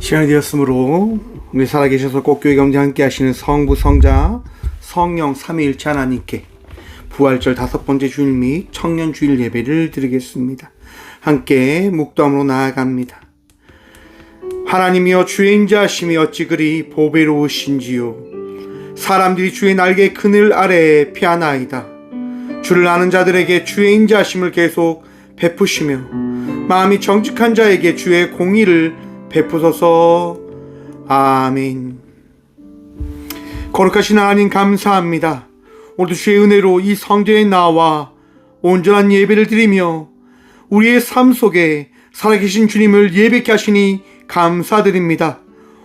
시간이 되었으므로 우리 살아계셔서 꼭 교회 가운데 함께 하시는 성부, 성자, 성령 삼위일체 하나님께 부활절 5번째 주일 및 청년 주일 예배를 드리겠습니다. 함께 묵도함으로 나아갑니다. 하나님이여 주의 인자하심이 어찌 그리 보배로우신지요. 사람들이 주의 날개 그늘 아래에 피하나이다. 주를 아는 자들에게 주의 인자하심을 계속 베푸시며 마음이 정직한 자에게 주의 공의를 베푸소서. 아멘. 거룩하신 하나님 감사합니다. 오늘도 주의 은혜로 이 성전에 나와 온전한 예배를 드리며 우리의 삶 속에 살아계신 주님을 예배케 하시니 감사드립니다.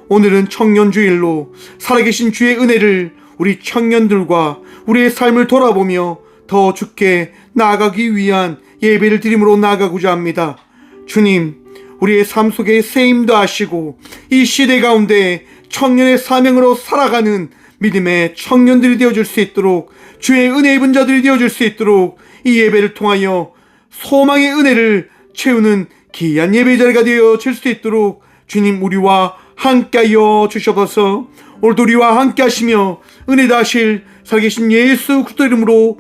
오늘은 청년주일로 살아계신 주의 은혜를 우리 청년들과 우리의 삶을 돌아보며 더 주께 나아가기 위한 예배를 드림으로 나아가고자 합니다. 주님, 우리의 삶 속에 세임도 하시고 이 시대 가운데 청년의 사명으로 살아가는 믿음의 청년들이 되어줄 수 있도록, 주의 은혜 입은 자들이 되어줄 수 있도록 이 예배를 통하여 소망의 은혜를 채우는 귀한 예배 자리가 되어질 수 있도록 주님 우리와 함께하여 주셔서 오늘도 우리와 함께 하시며 은혜 다하실 살아계신 예수 그리스도 이름으로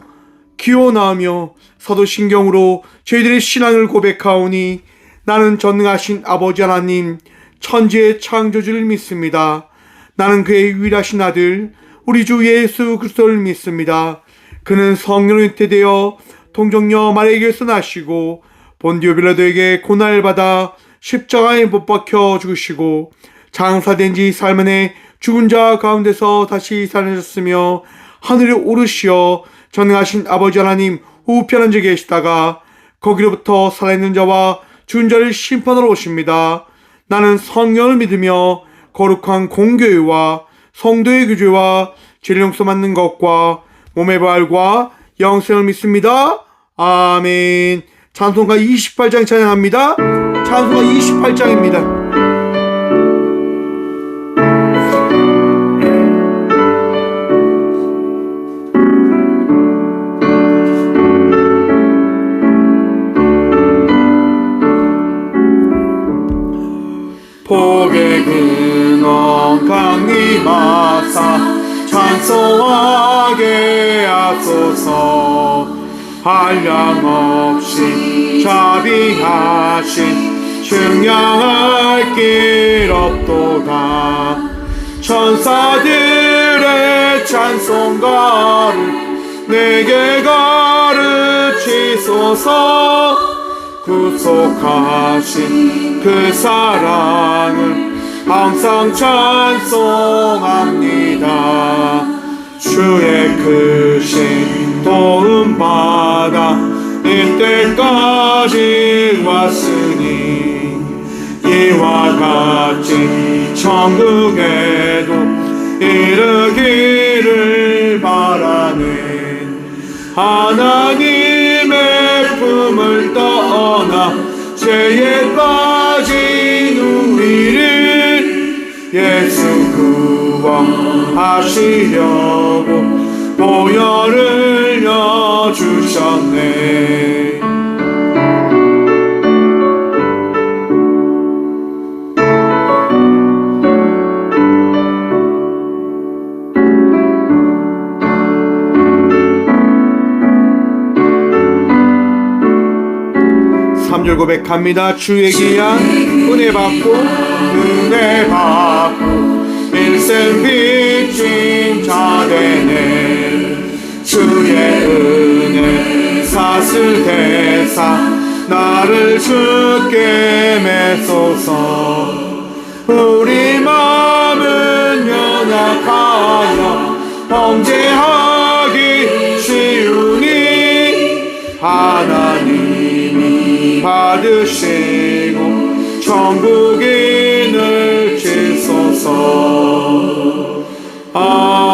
기원하며 사도신경으로 저희들의 신앙을 고백하오니 나는 전능하신 아버지 하나님 천지의 창조주를 믿습니다. 나는 그의 유일하신 아들 우리 주 예수 그리스도를 믿습니다. 그는 성령으로 잉태되어 동정녀 마리아에게서 나시고 본디오 빌라도에게 고난을 받아 십자가에 못 박혀 죽으시고 장사된 지 사흘 만에 죽은 자 가운데서 다시 살아나셨으며 하늘에 오르시어 전능하신 아버지 하나님 우편 앉아 계시다가 거기로부터 살아있는 자와 죽은 자를 심판하러 오십니다. 나는 성령을 믿으며 거룩한 공교회와 성도의 교제와 죄를 용서 받는 것과 몸의 부활과 영생을 믿습니다. 아멘. 찬송가 28장 찬양합니다. 찬송가 28장입니다. 복의 근원 강림하사 찬송하게 하소서. 한량없이 자비하신 증량할 길 없도다. 천사들의 찬송가를 내게 가르치소서. 구속하신 그 사랑을 항상 찬송합니다. 주의 크신 도움 받아 이때까지 왔으니 이와 같이 천국에도 이르기를 바라는 하나님의 품을 떠나 죄에 빠진 우리를 예수 구원하시려고 보혈을 여주셨네. 삼 절 고백합니다. 주의 귀한 은혜 받고 일생 빚진 자 되네. 주의 은혜 사슬대사 나를 주께 메소서. 우리 마음은 연약하여 범죄하기 쉬우니 하나님이 받으시고 천국인을 주소서. 아멘.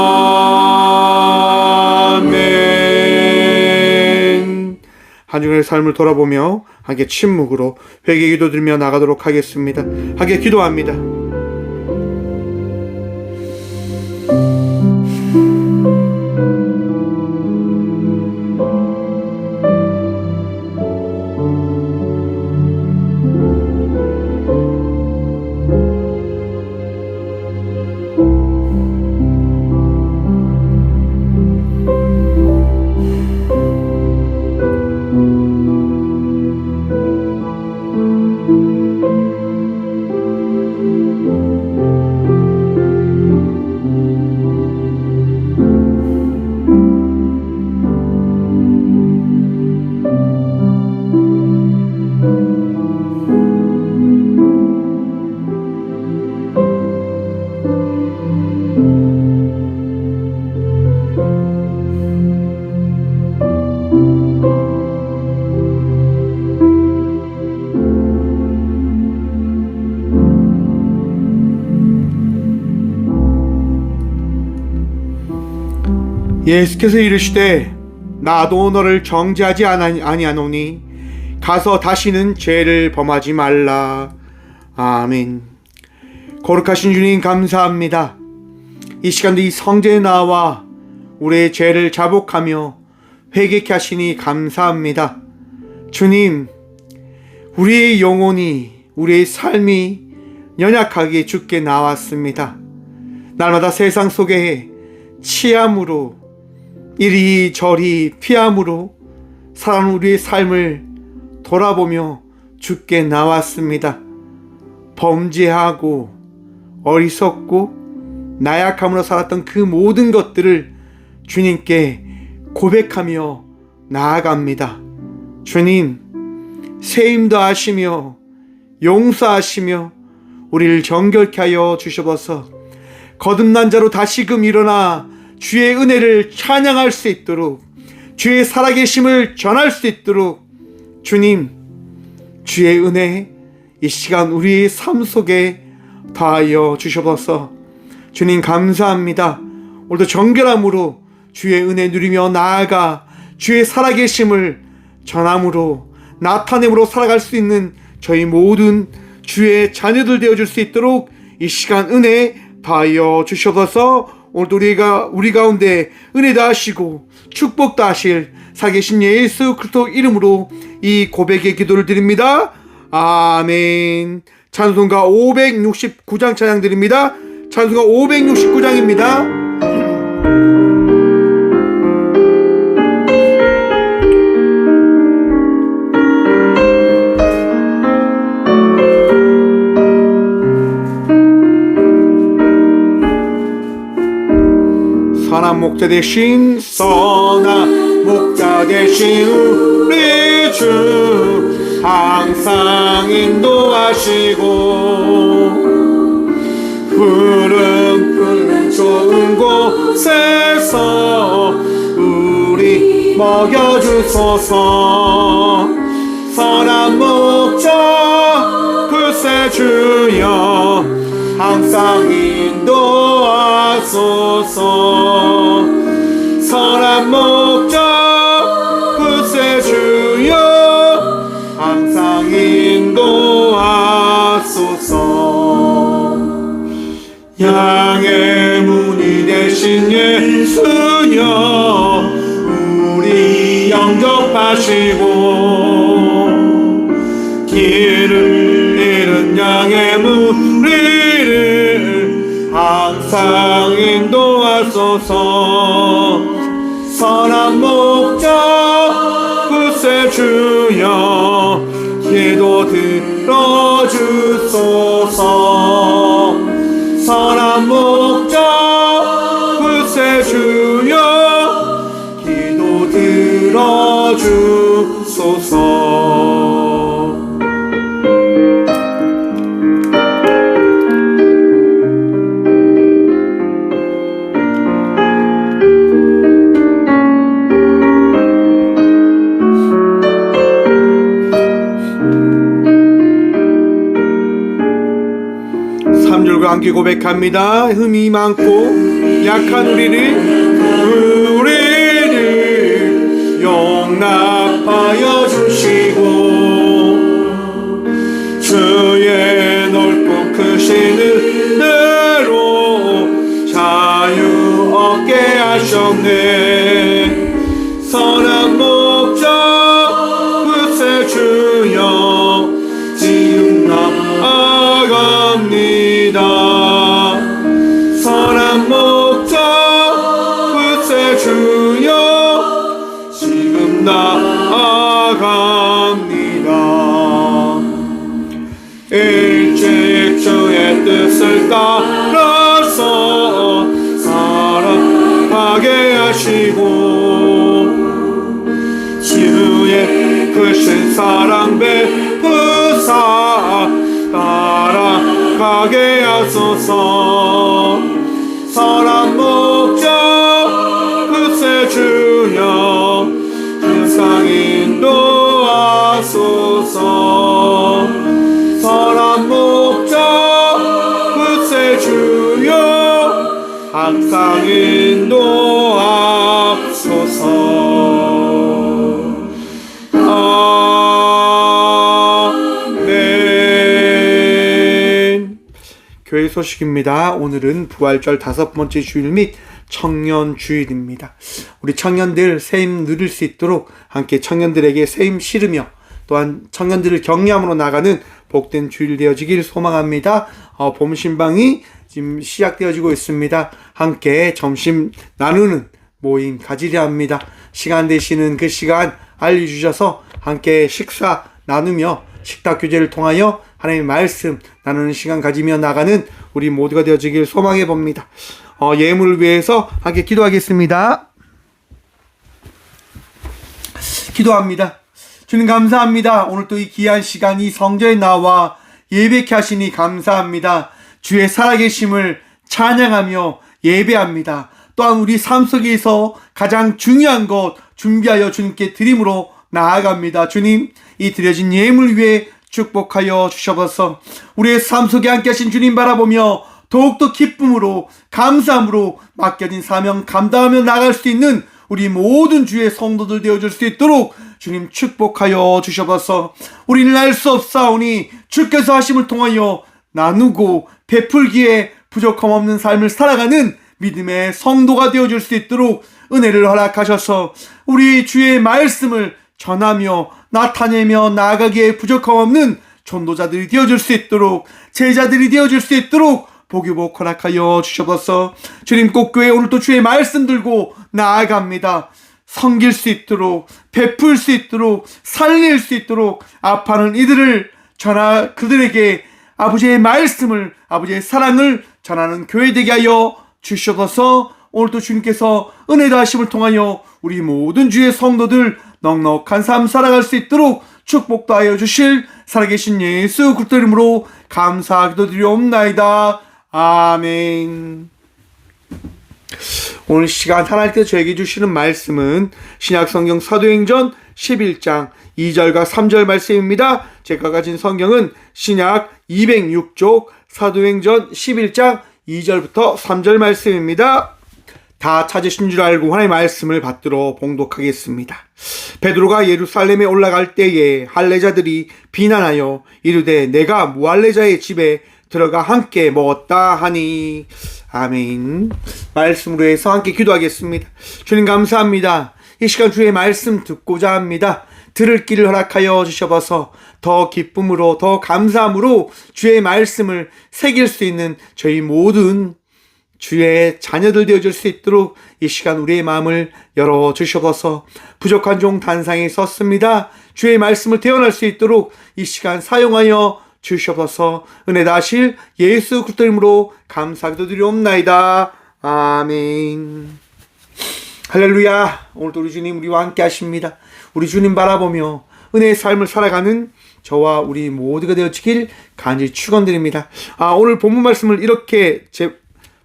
한 주간의 삶을 돌아보며 함께 침묵으로 회개 기도 드리며 나가도록 하겠습니다. 함께 기도합니다. 예수께서 이르시되 나도 너를 정죄하지 아니하노니 가서 다시는 죄를 범하지 말라. 아멘. 거룩하신 주님 감사합니다. 이 시간도 이 성전에 나와 우리의 죄를 자복하며 회개케 하시니 감사합니다. 주님, 우리의 영혼이, 우리의 삶이 연약하게 주께 나왔습니다. 날마다 세상 속에 치함으로, 이리저리 피함으로 살아가는 우리의 삶을 돌아보며 주께 나왔습니다. 범죄하고 어리석고 나약함으로 살았던 그 모든 것들을 주님께 고백하며 나아갑니다. 주님, 세임도 하시며 용서하시며 우리를 정결케 하여 주셔서 거듭난 자로 다시금 일어나 주의 은혜를 찬양할 수 있도록, 주의 살아계심을 전할 수 있도록 주님, 주의 은혜 이 시간 우리의 삶 속에 다하여 주셔서 주님 감사합니다. 오늘도 정결함으로 주의 은혜 누리며 나아가 주의 살아계심을 전함으로 나타냄으로 살아갈 수 있는 저희 모든 주의 자녀들 되어줄 수 있도록 이 시간 은혜 다하여 주셔서 오늘도 우리 가운데 은혜 다하시고 축복 다하실 살아계신 예수 그리스도 이름으로 이 고백의 기도를 드립니다. 아멘. 찬송가 569장 찬양 드립니다. 찬송가 569장입니다. 선한 목자 되신 우리 주 항상 인도하시고 푸른 좋은 곳에서 우리 먹여주소서. 선한 목자 글쎄 주여 항상 인도하소서. 선한 목자 글쎄 주여 항상 인도하소서. 양의 문이 되신 예수여 우리 영접하시고 길을 잃은 양의 무리를 항상 인도하소서. 선한 목자 글쎄 주여 기도 들어주소서. 선한 목자 글쎄 주여 기도 들어주소서. 함께 고백합니다. 흠이 많고 약한 우리를 용납하여 주시고 주의 넓고 크신 은혜로 자유 얻게 하셨네. 선한 목자 글쎄 주여 지금 나아갑니다. 선한 목자 글쎄 주여 지금 나아갑니다. 일찍 주의 뜻을 따라서 살아가게 하시고 주의 크신 사랑 베푸사 따라가게 하소서. 선한 목자 글쎄 주여 항상 인도하소서. 선한 목자 글쎄 주여 항상 인도하소서. 아멘. 교회 소식입니다. 오늘은 부활절 5번째 주일 및 청년 주일입니다. 우리 청년들 새임 누릴 수 있도록 함께 청년들에게 새임 실으며 또한 청년들을 격려함으로 나가는 복된 주일 되어지길 소망합니다. 봄 신방이 지금 시작되어지고 있습니다. 함께 점심 나누는 모임 가지려 합니다. 시간 되시는 그 시간 알려주셔서 함께 식사 나누며 식탁 교제를 통하여 하나님의 말씀 나누는 시간 가지며 나가는 우리 모두가 되어지길 소망해 봅니다. 예물을 위해서 함께 기도하겠습니다. 기도합니다. 주님 감사합니다. 오늘 또 이 귀한 시간 이 성전에 나와 예배케 하시니 감사합니다. 주의 살아계심을 찬양하며 예배합니다. 또한 우리 삶 속에서 가장 중요한 것 준비하여 주님께 드림으로 나아갑니다. 주님, 이 드려진 예물 위에 축복하여 주셔서 우리의 삶 속에 함께 하신 주님 바라보며 더욱더 기쁨으로 감사함으로 맡겨진 사명 감당하며 나갈 수 있는 우리 모든 주의 성도들 되어줄 수 있도록 주님 축복하여 주셔서 우리는 알 수 없사오니 주께서 하심을 통하여 나누고 베풀기에 부족함 없는 삶을 살아가는 믿음의 성도가 되어줄 수 있도록 은혜를 허락하셔서 우리 주의 말씀을 전하며 나타내며 나아가기에 부족함 없는 전도자들이 되어줄 수 있도록 제자들이 되어줄 수 있도록 복유복 허락하여 주셔서 주님 꽃교회 오늘 또 주의 말씀 들고 나아갑니다. 섬길 수 있도록 베풀 수 있도록 살릴 수 있도록 아파하는 이들을 그들에게 아버지의 말씀을 아버지의 사랑을 전하는 교회 되게 하여 주셔서 오늘도 주님께서 은혜 다하심을 통하여 우리 모든 주의 성도들 넉넉한 삶 살아갈 수 있도록 축복도 하여 주실 살아계신 예수 그리스도 이름으로 감사 기도드리옵나이다. 아멘. 오늘 시간 하나님께서 저에게 주시는 말씀은 신약성경 사도행전 11장 2절과 3절 말씀입니다. 제가 가진 성경은 신약 206쪽 사도행전 11장 2절부터 3절 말씀입니다. 다 찾으신 줄 알고 하나님의 말씀을 받들어 봉독하겠습니다. 베드로가 예루살렘에 올라갈 때에 할례자들이 비난하여 이르되 내가 무할례자의 집에 들어가 함께 먹었다 하니. 아멘. 말씀으로 해서 함께 기도하겠습니다. 주님 감사합니다. 이 시간 주의 말씀 듣고자 합니다. 들을 길을 허락하여 주셔서 더 기쁨으로 더 감사함으로 주의 말씀을 새길 수 있는 저희 모든 주의 자녀들 되어줄 수 있도록 이 시간 우리의 마음을 열어주셔서 부족한 종 단상에 섰습니다. 주의 말씀을 태어날 수 있도록 이 시간 사용하여 주셔서 은혜 다하실 예수 그리스도 이름으로 감사기도 드리옵나이다. 아멘. 할렐루야. 오늘도 우리 주님 우리와 함께 하십니다. 우리 주님 바라보며 은혜의 삶을 살아가는 저와 우리 모두가 되어지길 간절히 축원드립니다. 오늘 본문 말씀을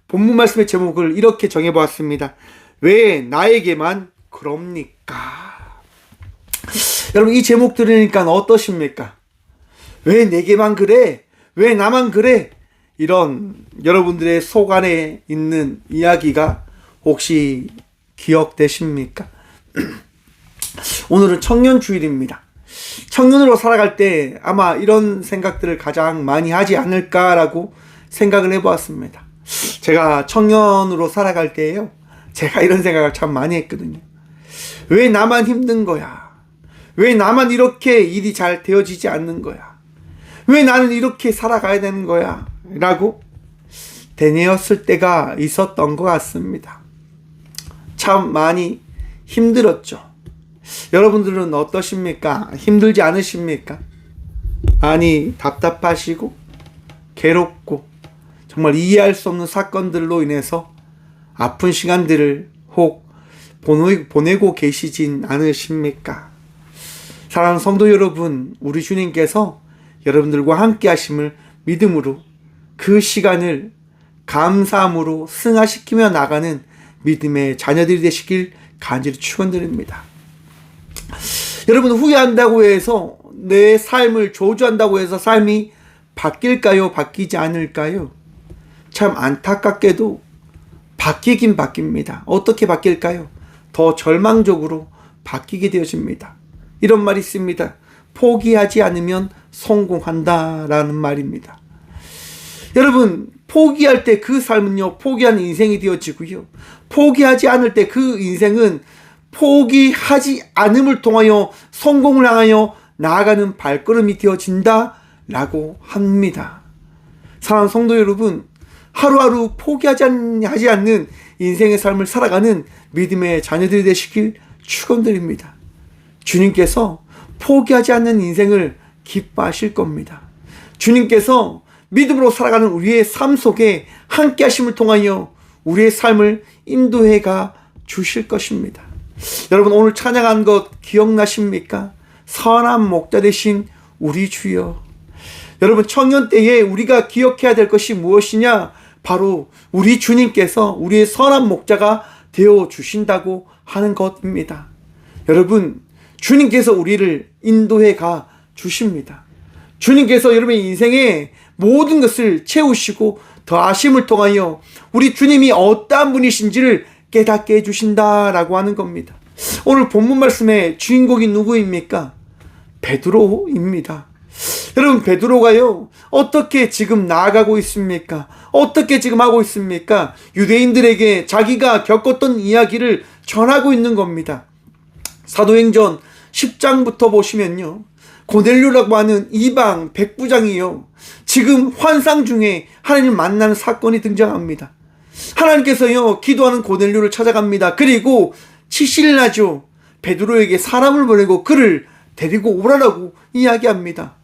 본문 말씀의 제목을 이렇게 정해보았습니다. 왜 나에게만 그럽니까? 여러분 이 제목 들으니까 어떠십니까? 왜 내게만 그래? 왜 나만 그래? 이런 여러분들의 속 안에 있는 이야기가 혹시 기억되십니까? 오늘은 청년 주일입니다. 청년으로 살아갈 때 아마 이런 생각들을 가장 많이 하지 않을까라고 생각을 해보았습니다. 제가 청년으로 살아갈 때에요, 제가 이런 생각을 참 많이 했거든요. 왜 나만 힘든 거야? 왜 나만 이렇게 일이 잘 되어지지 않는 거야? 왜 나는 이렇게 살아가야 되는 거야? 라고 되뇌었을 때가 있었던 것 같습니다. 참 많이 힘들었죠. 여러분들은 어떠십니까? 힘들지 않으십니까? 많이 답답하시고 괴롭고 정말 이해할 수 없는 사건들로 인해서 아픈 시간들을 혹 보내고 계시진 않으십니까? 사랑하는 성도 여러분, 우리 주님께서 여러분들과 함께 하심을 믿음으로 그 시간을 감사함으로 승화시키며 나가는 믿음의 자녀들이 되시길 간절히 축원드립니다. 여러분, 후회한다고 해서 내 삶을 저주한다고 해서 삶이 바뀔까요? 바뀌지 않을까요? 참 안타깝게도 바뀌긴 바뀝니다. 어떻게 바뀔까요? 더 절망적으로 바뀌게 되어집니다. 이런 말이 있습니다. 포기하지 않으면 성공한다라는 말입니다. 여러분, 포기할 때 그 삶은요, 포기한 인생이 되어지고요. 포기하지 않을 때 그 인생은 포기하지 않음을 통하여 성공을 향하여 나아가는 발걸음이 되어진다라고 합니다. 사랑하는 성도 여러분, 하루하루 포기하지 않는 인생의 삶을 살아가는 믿음의 자녀들이 되시길 축원드립니다. 주님께서 포기하지 않는 인생을 기뻐하실 겁니다. 주님께서 믿음으로 살아가는 우리의 삶 속에 함께 하심을 통하여 우리의 삶을 인도해 가 주실 것입니다. 여러분, 오늘 찬양한 것 기억나십니까? 선한 목자 되신 우리 주여. 여러분, 청년 때에 우리가 기억해야 될 것이 무엇이냐? 바로 우리 주님께서 우리의 선한 목자가 되어 주신다고 하는 것입니다. 여러분, 주님께서 우리를 인도해 가 주십니다. 주님께서 여러분의 인생에 모든 것을 채우시고 더하심을 통하여 우리 주님이 어떠한 분이신지를 깨닫게 해주신다라고 하는 겁니다. 오늘 본문 말씀의 주인공이 누구입니까? 베드로입니다. 여러분, 베드로가요, 어떻게 지금 나아가고 있습니까? 어떻게 지금 하고 있습니까? 유대인들에게 자기가 겪었던 이야기를 전하고 있는 겁니다. 사도행전 10장부터 보시면요, 고넬료라고 하는 이방 백부장이요, 지금 환상 중에 하나님을 만나는 사건이 등장합니다. 하나님께서요, 기도하는 고넬료를 찾아갑니다. 그리고 7일 나죠, 베드로에게 사람을 보내고 그를 데리고 오라라고 이야기합니다.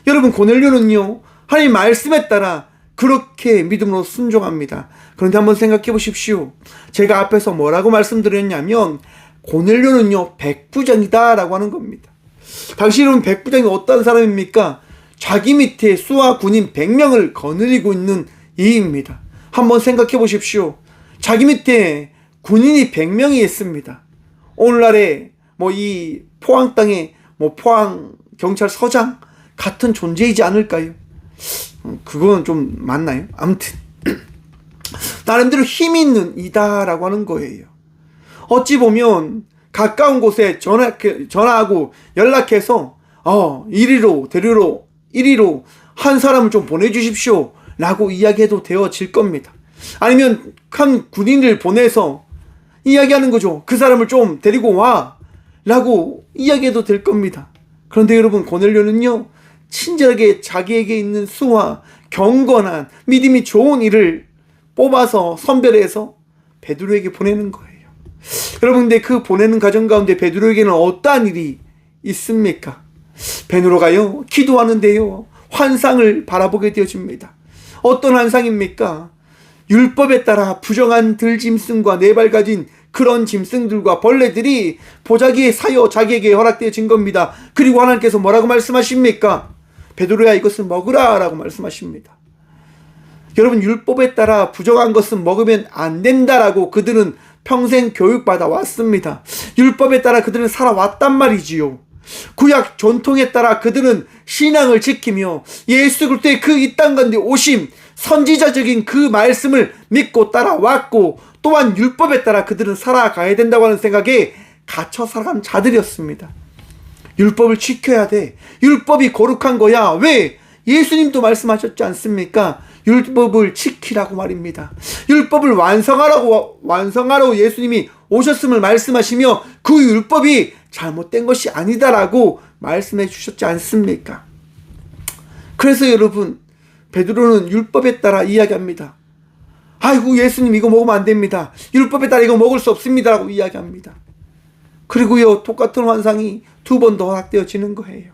여러분, 고넬료는요, 하나님 말씀에 따라 그렇게 믿음으로 순종합니다. 그런데 한번 생각해 보십시오. 제가 앞에서 뭐라고 말씀드렸냐면 고넬료는요, 백부장이다 라고 하는 겁니다. 당시 여러분, 백부장이 어떤 사람입니까? 자기 밑에 수하 군인 100명을 거느리고 있는 이입니다. 한번 생각해 보십시오. 자기 밑에 군인이 100명이 있습니다. 오늘날에 이 포항 땅에 포항 경찰서장 같은 존재이지 않을까요? 그건 좀 맞나요? 아무튼 나름대로 힘이 있는 이다라고 하는 거예요. 어찌 보면 가까운 곳에 전화하고 연락해서 이리로 한 사람을 좀 보내주십시오 라고 이야기해도 되어질 겁니다. 아니면 한 군인을 보내서 이야기하는 거죠. 그 사람을 좀 데리고 와 라고 이야기해도 될 겁니다. 그런데 여러분, 고넬료는요, 친절하게 자기에게 있는 수와 경건한 믿음이 좋은 일을 뽑아서 선별해서 베드로에게 보내는 거예요. 여러분, 근데 그 보내는 과정 가운데 베드로에게는 어떠한 일이 있습니까? 베드로가요, 기도하는데요, 환상을 바라보게 되어집니다. 어떤 환상입니까? 율법에 따라 부정한 들짐승과 네 발 가진 그런 짐승들과 벌레들이 보자기에 사여 자기에게 허락되어진 겁니다. 그리고 하나님께서 뭐라고 말씀하십니까? 베드로야, 이것을 먹으라 라고 말씀하십니다. 여러분, 율법에 따라 부정한 것은 먹으면 안 된다라고 그들은 평생 교육받아 왔습니다. 율법에 따라 그들은 살아왔단 말이지요. 구약 전통에 따라 그들은 신앙을 지키며 예수 그리스도의 그 이 땅 가운데 오심, 선지자적인 그 말씀을 믿고 따라왔고, 또한 율법에 따라 그들은 살아가야 된다고 하는 생각에 갇혀 살아가는 자들이었습니다. 율법을 지켜야 돼. 율법이 거룩한 거야. 왜? 예수님도 말씀하셨지 않습니까? 율법을 지키라고 말입니다. 율법을 완성하라고 예수님이 오셨음을 말씀하시며 그 율법이 잘못된 것이 아니다라고 말씀해 주셨지 않습니까? 그래서 여러분, 베드로는 율법에 따라 이야기합니다. 아이고, 예수님 이거 먹으면 안 됩니다. 율법에 따라 이거 먹을 수 없습니다 라고 이야기합니다. 그리고요, 똑같은 환상이 2번 더 허락되어지는 거예요.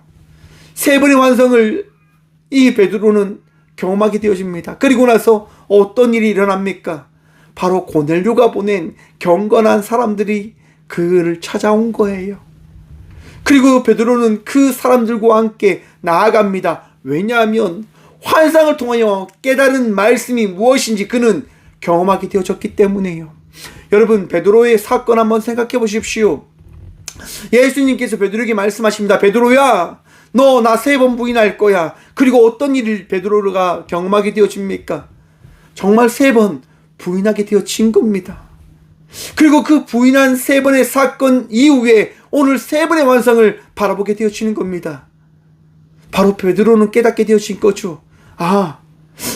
3번의 환상을 이 베드로는 경험하게 되어집니다. 그리고 나서 어떤 일이 일어납니까? 바로 고넬료가 보낸 경건한 사람들이 그를 찾아온 거예요. 그리고 베드로는 그 사람들과 함께 나아갑니다. 왜냐하면 환상을 통하여 깨달은 말씀이 무엇인지 그는 경험하게 되어졌기 때문에요. 여러분, 베드로의 사건 한번 생각해 보십시오. 예수님께서 베드로에게 말씀하십니다. 베드로야, 너 나 3번 부인할 거야. 그리고 어떤 일을 베드로가 경험하게 되어집니까? 정말 3번 부인하게 되어진 겁니다. 그리고 그 부인한 3번의 사건 이후에 오늘 3번의 완성을 바라보게 되어지는 겁니다. 바로 베드로는 깨닫게 되어진 거죠. 아,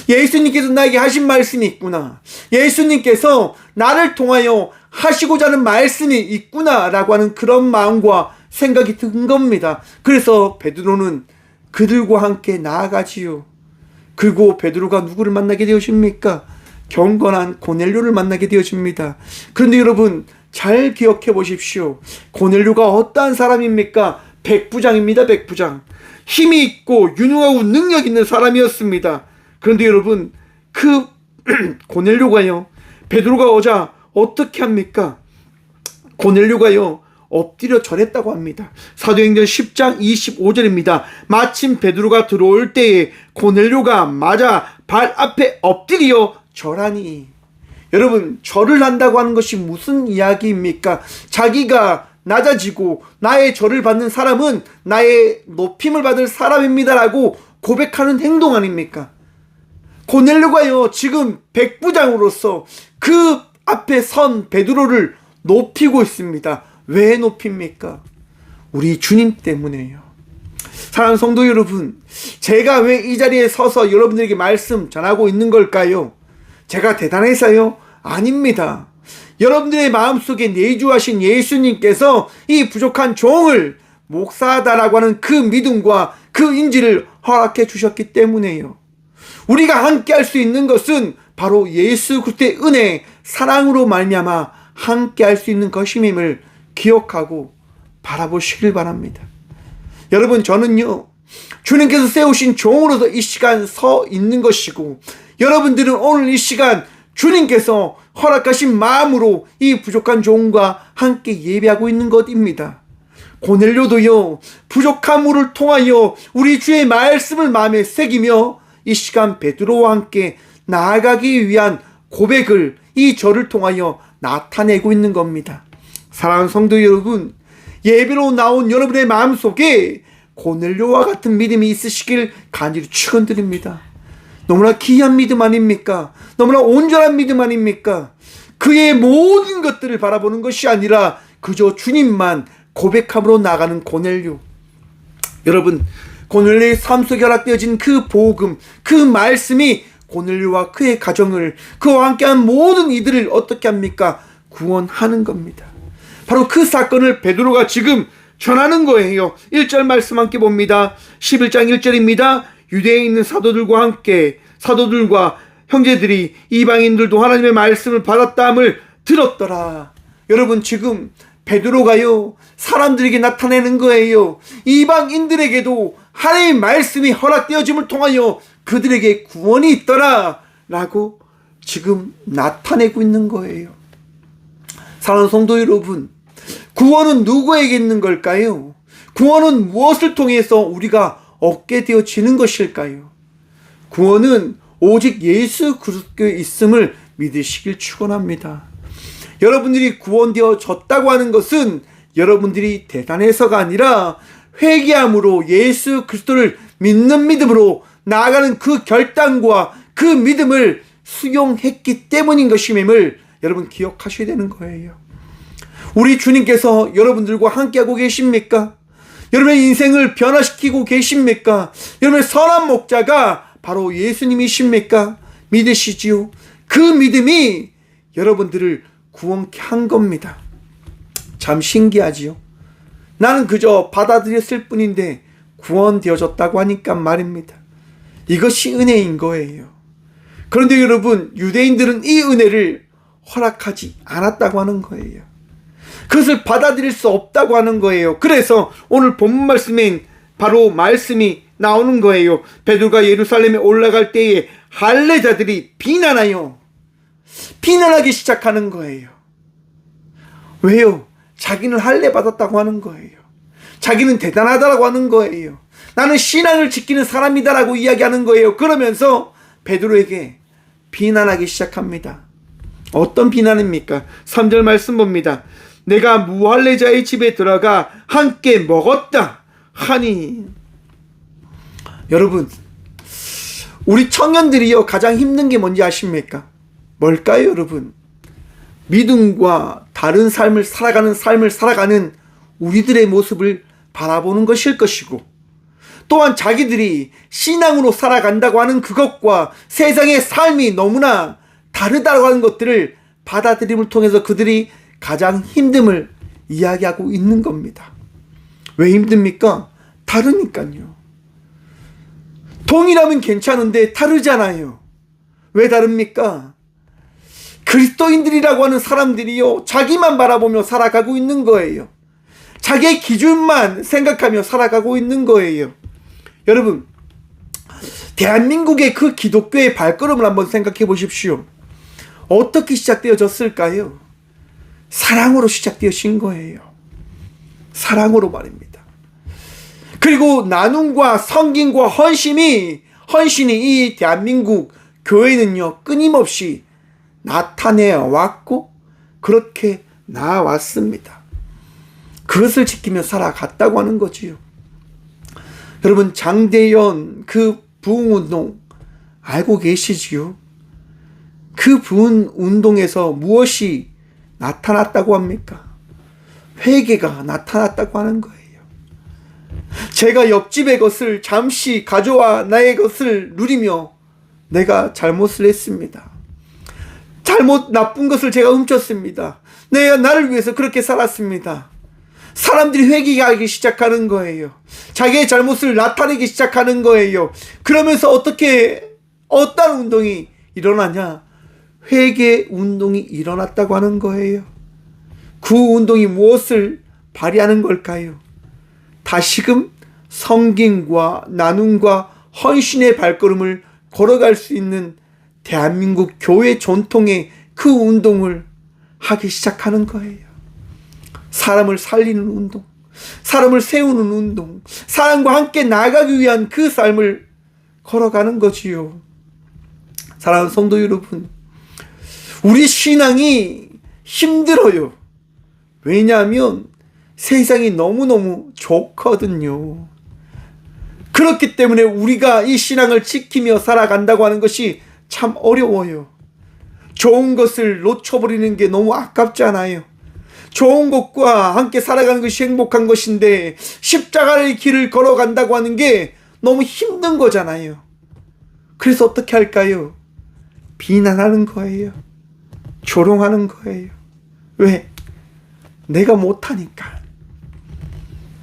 예수님께서 나에게 하신 말씀이 있구나. 예수님께서 나를 통하여 하시고자 하는 말씀이 있구나 라고 하는 그런 마음과 생각이 든 겁니다. 그래서 베드로는 그들과 함께 나아가지요. 그리고 베드로가 누구를 만나게 되어집니까? 경건한 고넬료를 만나게 되어집니다. 그런데 여러분 잘 기억해 보십시오. 고넬료가 어떠한 사람입니까? 백부장입니다. 백부장. 힘이 있고 유능하고 능력 있는 사람이었습니다. 그런데 여러분 그 고넬료가요, 베드로가 오자 어떻게 합니까? 고넬료가요 엎드려 절했다고 합니다. 사도행전 10장 25절입니다. 마침 베드로가 들어올 때에 고넬료가 맞아 발 앞에 엎드려 절하니. 여러분 절을 한다고 하는 것이 무슨 이야기입니까? 자기가 낮아지고 나의 절을 받는 사람은 나의 높임을 받을 사람입니다라고 고백하는 행동 아닙니까? 고넬료가요 지금 백부장으로서 그 앞에 선 베드로를 높이고 있습니다. 왜 높입니까? 우리 주님 때문에요. 사랑하는 성도 여러분, 제가 왜 이 자리에 서서 여러분들에게 말씀 전하고 있는 걸까요? 제가 대단해서요? 아닙니다. 여러분들의 마음속에 내주하신 예수님께서 이 부족한 종을 목사다라고 하는 그 믿음과 그 인지를 허락해 주셨기 때문에요. 우리가 함께 할 수 있는 것은 바로 예수 그리스도의 은혜, 사랑으로 말미암아 함께 할 수 있는 것임을 기억하고 바라보시길 바랍니다. 여러분 저는요 주님께서 세우신 종으로서 이 시간 서 있는 것이고, 여러분들은 오늘 이 시간 주님께서 허락하신 마음으로 이 부족한 종과 함께 예배하고 있는 것입니다. 고넬료도요 부족함을 통하여 우리 주의 말씀을 마음에 새기며 이 시간 베드로와 함께 나아가기 위한 고백을 이 절을 통하여 나타내고 있는 겁니다. 사랑하는 성도 여러분, 예배로 나온 여러분의 마음속에 고넬료와 같은 믿음이 있으시길 간절히 축원드립니다. 너무나 귀한 믿음 아닙니까? 너무나 온전한 믿음 아닙니까? 그의 모든 것들을 바라보는 것이 아니라 그저 주님만 고백함으로 나가는 고넬료. 여러분, 고넬료의 삶 속에 허락되어진 그 복음, 그 말씀이 고넬료와 그의 가정을, 그와 함께한 모든 이들을 어떻게 합니까? 구원하는 겁니다. 바로 그 사건을 베드로가 지금 전하는 거예요. 1절 말씀 함께 봅니다. 11장 1절입니다. 유대에 있는 사도들과 함께 사도들과 형제들이 이방인들도 하나님의 말씀을 받았다함을 들었더라. 여러분 지금 베드로가요 사람들에게 나타내는 거예요. 이방인들에게도 하나님의 말씀이 허락되어짐을 통하여 그들에게 구원이 있더라 라고 지금 나타내고 있는 거예요. 사랑하는 성도 여러분, 구원은 누구에게 있는 걸까요? 구원은 무엇을 통해서 우리가 얻게 되어지는 것일까요? 구원은 오직 예수 그리스도에 있음을 믿으시길 축원합니다. 여러분들이 구원되어졌다고 하는 것은 여러분들이 대단해서가 아니라 회개함으로 예수 그리스도를 믿는 믿음으로 나아가는 그 결단과 그 믿음을 수용했기 때문인 것임을 여러분 기억하셔야 되는 거예요. 우리 주님께서 여러분들과 함께하고 계십니까? 여러분의 인생을 변화시키고 계십니까? 여러분의 선한 목자가 바로 예수님이십니까? 믿으시지요? 그 믿음이 여러분들을 구원케 한 겁니다. 참 신기하지요? 나는 그저 받아들였을 뿐인데 구원되어졌다고 하니까 말입니다. 이것이 은혜인 거예요. 그런데 여러분, 유대인들은 이 은혜를 허락하지 않았다고 하는 거예요. 그것을 받아들일 수 없다고 하는 거예요. 그래서 오늘 본문 말씀엔 바로 말씀이 나오는 거예요. 베드로가 예루살렘에 올라갈 때에 할례자들이 비난하기 시작하는 거예요. 왜요? 자기는 할례 받았다고 하는 거예요. 자기는 대단하다라고 하는 거예요. 나는 신앙을 지키는 사람이다라고 이야기하는 거예요. 그러면서 베드로에게 비난하기 시작합니다. 어떤 비난입니까? 3절 말씀 봅니다. 내가 무할례자의 집에 들어가 함께 먹었다 하니. 여러분, 우리 청년들이요 가장 힘든 게 뭔지 아십니까? 뭘까요, 여러분? 믿음과 다른 삶을 살아가는 우리들의 모습을 바라보는 것일 것이고, 또한 자기들이 신앙으로 살아간다고 하는 그것과 세상의 삶이 너무나 다르다고 하는 것들을 받아들임을 통해서 그들이 가장 힘듦을 이야기하고 있는 겁니다. 왜 힘듭니까? 다르니까요. 동일하면 괜찮은데 다르잖아요. 왜 다릅니까? 그리스도인들이라고 하는 사람들이요, 자기만 바라보며 살아가고 있는 거예요. 자기의 기준만 생각하며 살아가고 있는 거예요. 여러분, 대한민국의 그 기독교의 발걸음을 한번 생각해 보십시오. 어떻게 시작되어졌을까요? 사랑으로 시작되어진 거예요. 사랑으로 말입니다. 그리고 나눔과 섬김과 헌신이 이 대한민국 교회는요, 끊임없이 나타내어 왔고 그렇게 나아왔습니다. 그것을 지키며 살아갔다고 하는 거지요. 여러분, 장대연 그 부흥운동 알고 계시지요? 그 부흥운동에서 무엇이 나타났다고 합니까? 회개가 나타났다고 하는 거예요. 제가 옆집의 것을 잠시 가져와 나의 것을 누리며 내가 잘못을 했습니다. 나쁜 것을 제가 훔쳤습니다. 내가 나를 위해서 그렇게 살았습니다. 사람들이 회개하기 시작하는 거예요. 자기의 잘못을 나타내기 시작하는 거예요. 그러면서 어떤 운동이 일어나냐? 회개 운동이 일어났다고 하는 거예요. 그 운동이 무엇을 발휘하는 걸까요? 다시금 섬김과 나눔과 헌신의 발걸음을 걸어갈 수 있는 대한민국 교회 전통의 그 운동을 하기 시작하는 거예요. 사람을 살리는 운동, 사람을 세우는 운동, 사람과 함께 나아가기 위한 그 삶을 걸어가는 거지요. 사랑하는 성도 여러분, 우리 신앙이 힘들어요. 왜냐하면 세상이 너무너무 좋거든요. 그렇기 때문에 우리가 이 신앙을 지키며 살아간다고 하는 것이 참 어려워요. 좋은 것을 놓쳐버리는 게 너무 아깝잖아요. 좋은 것과 함께 살아가는 것이 행복한 것인데 십자가의 길을 걸어간다고 하는 게 너무 힘든 거잖아요. 그래서 어떻게 할까요? 비난하는 거예요. 조롱하는 거예요. 왜? 내가 못하니까.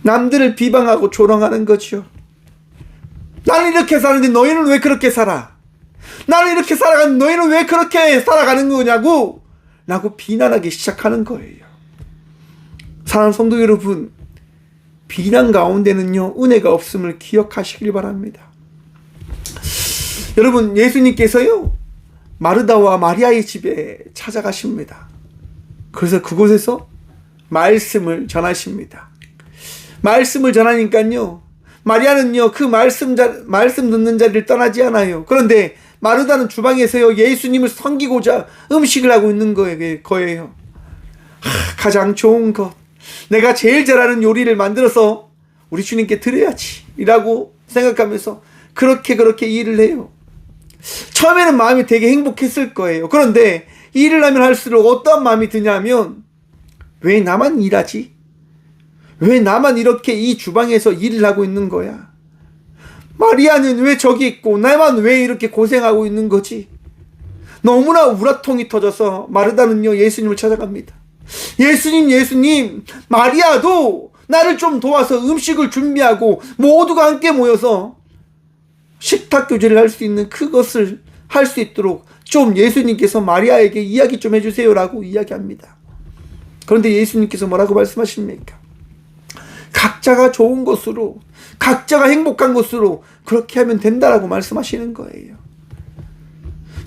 남들을 비방하고 조롱하는 거죠. 나는 이렇게 사는데 너희는 왜 그렇게 살아? 나는 이렇게 살아가는데 너희는 왜 그렇게 살아가는 거냐고 라고 비난하기 시작하는 거예요. 사랑하는 성도 여러분, 비난 가운데는요, 은혜가 없음을 기억하시길 바랍니다. 여러분, 예수님께서요, 마르다와 마리아의 집에 찾아가십니다. 그래서 그곳에서 말씀을 전하십니다. 말씀을 전하니까요, 마리아는요, 그 말씀 듣는 자리를 떠나지 않아요. 그런데 마르다는 주방에서요, 예수님을 섬기고자 음식을 하고 있는 거예요. 가장 좋은 것, 내가 제일 잘하는 요리를 만들어서 우리 주님께 드려야지 라고 생각하면서 그렇게 일을 해요. 처음에는 마음이 되게 행복했을 거예요. 그런데 일을 하면 할수록 어떤 마음이 드냐면, 왜 나만 일하지? 왜 나만 이렇게 이 주방에서 일을 하고 있는 거야? 마리아는 왜 저기 있고 나만 왜 이렇게 고생하고 있는 거지? 너무나 우라통이 터져서 마르다는요, 예수님을 찾아갑니다. 예수님, 마리아도 나를 좀 도와서 음식을 준비하고 모두가 함께 모여서 식탁 교제를 할 수 있는 그것을 할 수 있도록 좀 예수님께서 마리아에게 이야기 좀 해주세요라고 이야기합니다. 그런데 예수님께서 뭐라고 말씀하십니까? 각자가 좋은 것으로, 각자가 행복한 것으로 그렇게 하면 된다라고 말씀하시는 거예요.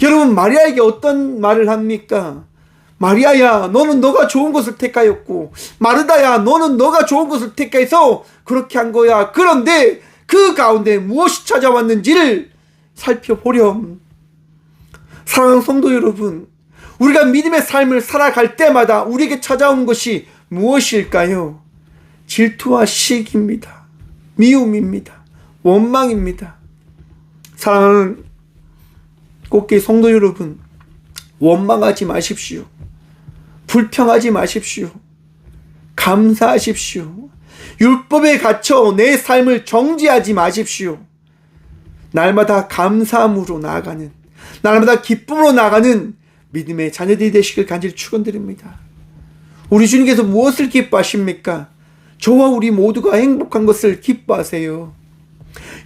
여러분, 마리아에게 어떤 말을 합니까? 마리아야, 너는 너가 좋은 것을 택하였고, 마르다야, 너는 너가 좋은 것을 택해서 그렇게 한 거야. 그런데 그 가운데 무엇이 찾아왔는지를 살펴보렴. 사랑하는 성도 여러분, 우리가 믿음의 삶을 살아갈 때마다 우리에게 찾아온 것이 무엇일까요? 질투와 시기입니다. 미움입니다. 원망입니다. 사랑하는 꽃게 성도 여러분, 원망하지 마십시오. 불평하지 마십시오. 감사하십시오. 율법에 갇혀 내 삶을 정지하지 마십시오. 날마다 감사함으로 나아가는, 날마다 기쁨으로 나아가는 믿음의 자녀들이 되시길 간절히 축원드립니다. 우리 주님께서 무엇을 기뻐하십니까? 저와 우리 모두가 행복한 것을 기뻐하세요.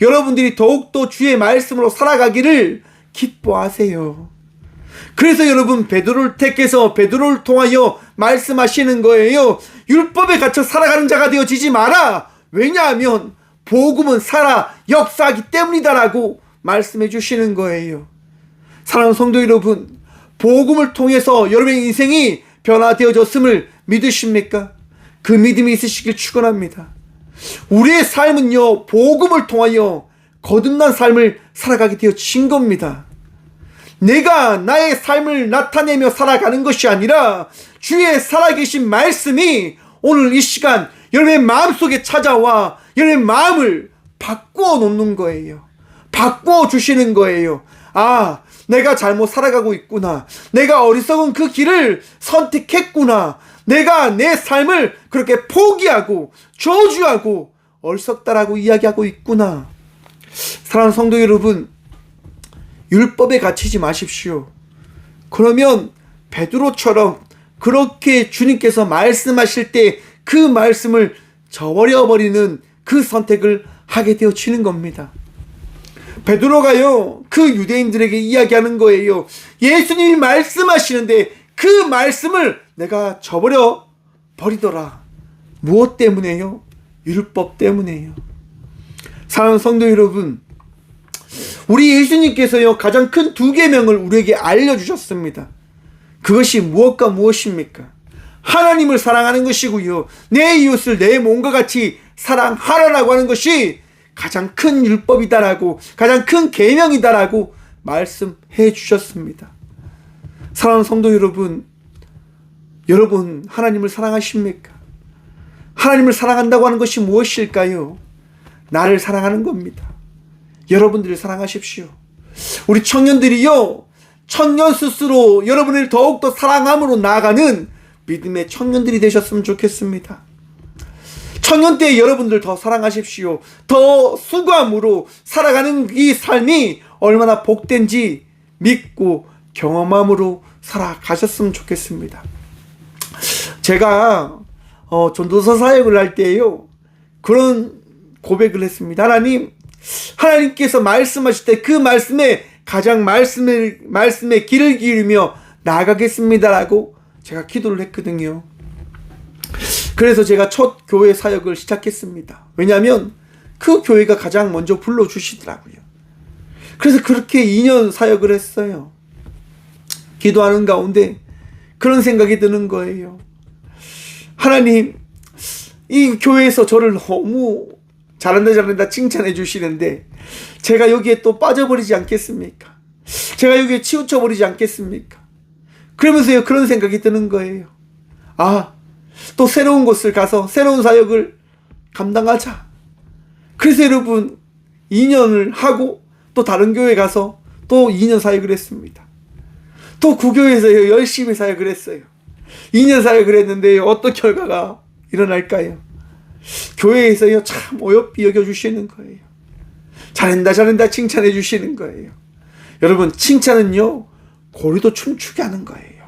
여러분들이 더욱더 주의 말씀으로 살아가기를 기뻐하세요. 그래서 여러분, 베드로를 택해서 베드로를 통하여 말씀하시는 거예요. 율법에 갇혀 살아가는 자가 되어지지 마라. 왜냐하면 복음은 살아 역사하기 때문이다라고 말씀해 주시는 거예요. 사랑하는 성도 여러분, 복음을 통해서 여러분의 인생이 변화되어졌음을 믿으십니까? 그 믿음이 있으시길 축원합니다. 우리의 삶은요, 복음을 통하여 거듭난 삶을 살아가게 되어진 겁니다. 내가 나의 삶을 나타내며 살아가는 것이 아니라 주의 살아계신 말씀이 오늘 이 시간 여러분의 마음속에 찾아와 여러분의 마음을 바꾸어 놓는 거예요. 바꾸어 주시는 거예요. 아, 내가 잘못 살아가고 있구나. 내가 어리석은 그 길을 선택했구나. 내가 내 삶을 그렇게 포기하고 저주하고 어리석다라고 이야기하고 있구나. 사랑하는 성도 여러분, 율법에 갇히지 마십시오. 그러면 베드로처럼 그렇게 주님께서 말씀하실 때 그 말씀을 저버려 버리는 그 선택을 하게 되어지는 겁니다. 베드로가요, 그 유대인들에게 이야기하는 거예요. 예수님이 말씀하시는데 그 말씀을 내가 저버려 버리더라. 무엇 때문에요? 율법 때문에요. 사랑하는 성도 여러분, 우리 예수님께서요, 가장 큰 두 계명을 우리에게 알려주셨습니다. 그것이 무엇과 무엇입니까? 하나님을 사랑하는 것이고요, 내 이웃을 내 몸과 같이 사랑하라라고 하는 것이 가장 큰 율법이다라고, 가장 큰 계명이다라고 말씀해 주셨습니다. 사랑하는 성도 여러분, 여러분 하나님을 사랑하십니까? 하나님을 사랑한다고 하는 것이 무엇일까요? 나를 사랑하는 겁니다. 여러분들을 사랑하십시오. 우리 청년들이요, 청년 스스로 여러분을 더욱더 사랑함으로 나아가는 믿음의 청년들이 되셨으면 좋겠습니다. 청년 때 여러분들 더 사랑하십시오. 더 수고함으로 살아가는 이 삶이 얼마나 복된지 믿고 경험함으로 살아가셨으면 좋겠습니다. 제가 전도서 사역을 할 때요, 그런 고백을 했습니다. 하나님께서 말씀하실 때 그 말씀에 가장 말씀의 길을 기울이며 나아가겠습니다라고 제가 기도를 했거든요. 그래서 제가 첫 교회 사역을 시작했습니다. 왜냐하면 그 교회가 가장 먼저 불러주시더라고요. 그래서 그렇게 2년 사역을 했어요. 기도하는 가운데 그런 생각이 드는 거예요. 하나님, 이 교회에서 저를 너무 잘한다 칭찬해 주시는데 제가 여기에 또 빠져버리지 않겠습니까? 제가 여기에 치우쳐 버리지 않겠습니까? 그러면서요, 그런 생각이 드는 거예요. 아, 또 새로운 곳을 가서 새로운 사역을 감당하자. 그래서 여러분, 2년을 하고 또 다른 교회 가서 또 2년 사역을 했습니다. 또 그 교회에서 열심히 사역을 했어요. 2년 사역을 했는데요, 어떤 결과가 일어날까요? 교회에서요, 참 어여삐 여겨주시는 거예요. 잘한다 칭찬해 주시는 거예요. 여러분, 칭찬은요, 고리도 춤추게 하는 거예요.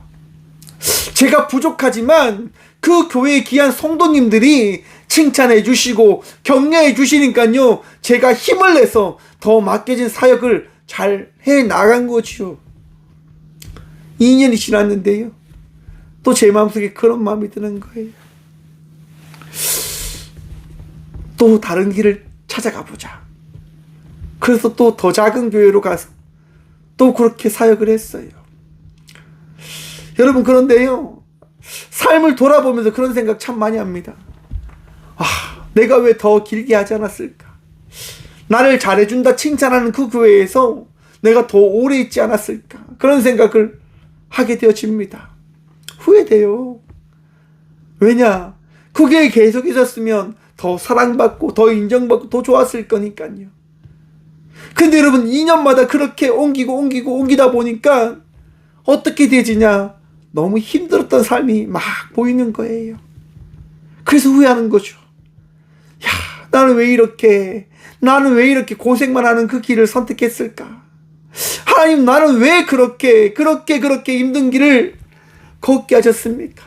제가 부족하지만 그 교회의 귀한 성도님들이 칭찬해 주시고 격려해 주시니까요, 제가 힘을 내서 더 맡겨진 사역을 잘 해 나간 거죠. 2년이 지났는데요, 또 제 마음속에 그런 마음이 드는 거예요. 또 다른 길을 찾아가 보자. 그래서 또 더 작은 교회로 가서 또 그렇게 사역을 했어요. 여러분, 그런데요, 삶을 돌아보면서 그런 생각 참 많이 합니다. 아, 내가 왜 더 길게 하지 않았을까? 나를 잘해준다 칭찬하는 그 교회에서 내가 더 오래 있지 않았을까? 그런 생각을 하게 되어집니다. 후회돼요. 왜냐? 그 교회에 계속 있었으면 더 사랑받고 더 인정받고 더 좋았을 거니까요. 근데 여러분, 2년마다 그렇게 옮기다 보니까 어떻게 되지냐? 너무 힘들었던 삶이 막 보이는 거예요. 그래서 후회하는 거죠. 야, 나는 왜 이렇게 고생만 하는 그 길을 선택했을까? 하나님, 나는 왜 그렇게 힘든 길을 걷게 하셨습니까?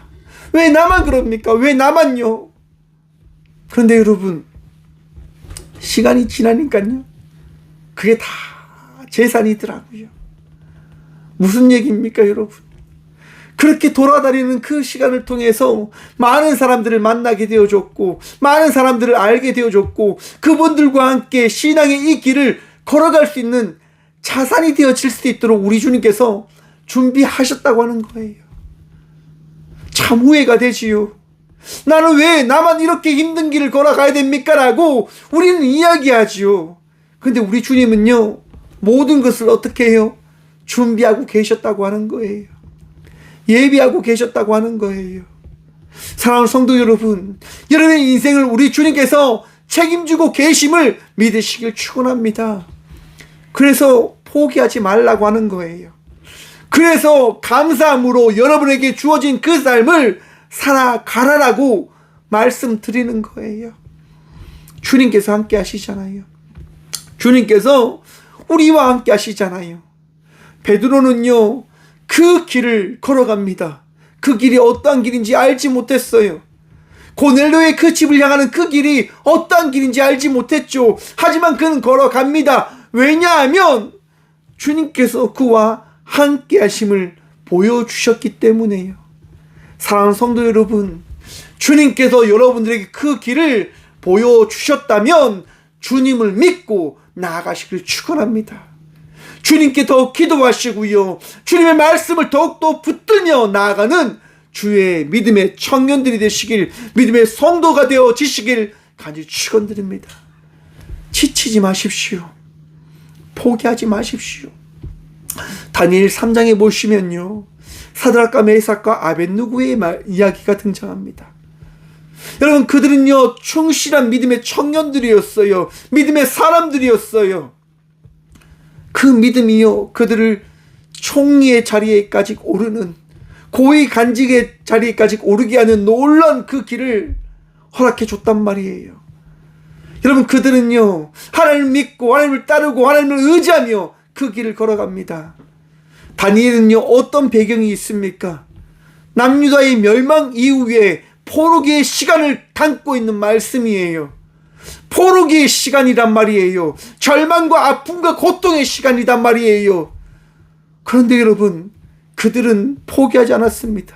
왜 나만 그럽니까? 왜 나만요? 그런데 여러분, 시간이 지나니까요, 그게 다 재산이더라고요. 무슨 얘기입니까, 여러분? 그렇게 돌아다니는 그 시간을 통해서 많은 사람들을 만나게 되어줬고, 많은 사람들을 알게 되어줬고, 그분들과 함께 신앙의 이 길을 걸어갈 수 있는 자산이 되어질 수 있도록 우리 주님께서 준비하셨다고 하는 거예요. 참 후회가 되지요. 나는 왜 나만 이렇게 힘든 길을 걸어가야 됩니까? 라고 우리는 이야기하지요. 근데 우리 주님은요, 모든 것을 어떻게 해요? 준비하고 계셨다고 하는 거예요. 예비하고 계셨다고 하는 거예요. 사랑하는 성도 여러분, 여러분의 인생을 우리 주님께서 책임지고 계심을 믿으시길 축원합니다. 그래서 포기하지 말라고 하는 거예요. 그래서 감사함으로 여러분에게 주어진 그 삶을 살아가라라고 말씀드리는 거예요. 주님께서 함께 하시잖아요. 주님께서 우리와 함께 하시잖아요. 베드로는요, 그 길을 걸어갑니다. 그 길이 어떠한 길인지 알지 못했어요. 고넬료의 그 집을 향하는 그 길이 어떠한 길인지 알지 못했죠. 하지만 그는 걸어갑니다. 왜냐하면 주님께서 그와 함께 하심을 보여주셨기 때문에요. 사랑하는 성도 여러분, 주님께서 여러분들에게 그 길을 보여주셨다면 주님을 믿고 나아가시길 축원합니다. 주님께 더 기도하시고요, 주님의 말씀을 더욱더 붙들며 나아가는 주의 믿음의 청년들이 되시길, 믿음의 성도가 되어지시길 간절히 축원드립니다. 지치지 마십시오. 포기하지 마십시오. 다니엘 3장에 보시면요, 사드락과 메삭과 아벳느고의 이야기가 등장합니다. 여러분, 그들은요, 충실한 믿음의 청년들이었어요. 믿음의 사람들이었어요. 그 믿음이요, 그들을 총리의 자리에까지 오르는, 고위 간직의 자리에까지 오르게 하는 놀라운 그 길을 허락해 줬단 말이에요. 여러분, 그들은요, 하나님을 믿고 하나님을 따르고 하나님을 의지하며 그 길을 걸어갑니다. 다니엘은요, 어떤 배경이 있습니까? 남유다의 멸망 이후에 포로기의 시간을 담고 있는 말씀이에요. 포로기의 시간이란 말이에요. 절망과 아픔과 고통의 시간이란 말이에요. 그런데 여러분, 그들은 포기하지 않았습니다.